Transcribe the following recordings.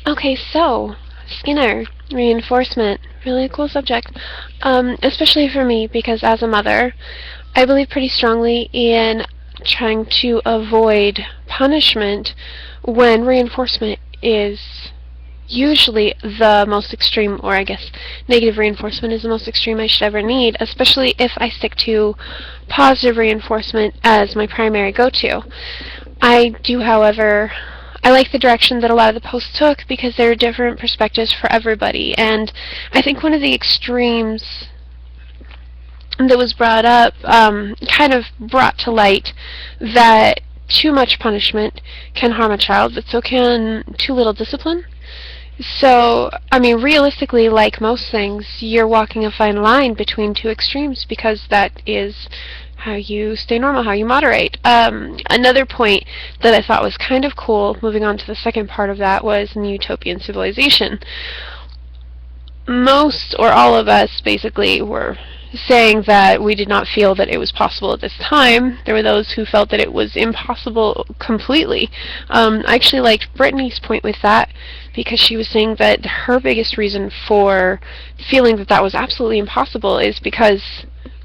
Okay, so Skinner, reinforcement, really cool subject, especially for me because as a mother, I believe pretty strongly in trying to avoid punishment when reinforcement is usually the most extreme, or I guess negative reinforcement is the most extreme I should ever need, especially if I stick to positive reinforcement as my primary go-to. I do, however, I like the direction that a lot of the posts took because there are different perspectives for everybody, and I think one of the extremes that was brought up kind of brought to light that too much punishment can harm a child, but so can too little discipline. So, I mean, realistically, like most things, you're walking a fine line between two extremes because that is how you stay normal, how you moderate. Another point that I thought was kind of cool, moving on to the second part of that, was in utopian civilization. Most or all of us basically were saying that we did not feel that it was possible at this time. There were those who felt that it was impossible completely. I actually liked Brittany's point with that because she was saying that her biggest reason for feeling that that was absolutely impossible is because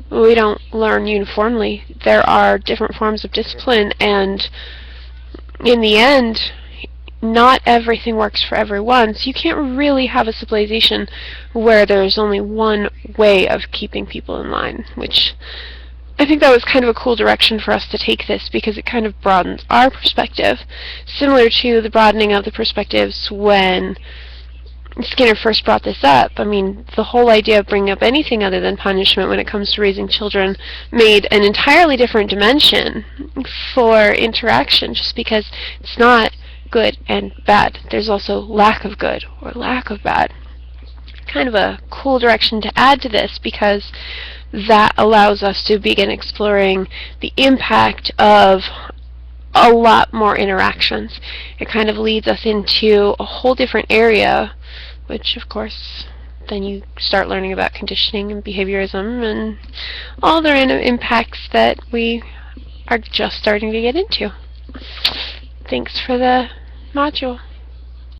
we don't learn uniformly. There are different forms of discipline, and in the end, not everything works for everyone, so you can't really have a civilization where there's only one way of keeping people in line, which I think that was kind of a cool direction for us to take this because it kind of broadens our perspective, similar to the broadening of the perspectives when Skinner first brought this up. I mean, the whole idea of bringing up anything other than punishment when it comes to raising children made an entirely different dimension for interaction, just because it's not good and bad. There's also lack of good or lack of bad. Kind of a cool direction to add to this because that allows us to begin exploring the impact of a lot more interactions. It kind of leads us into a whole different area, which of course then you start learning about conditioning and behaviorism and all the random impacts that we are just starting to get into. Thanks for the module.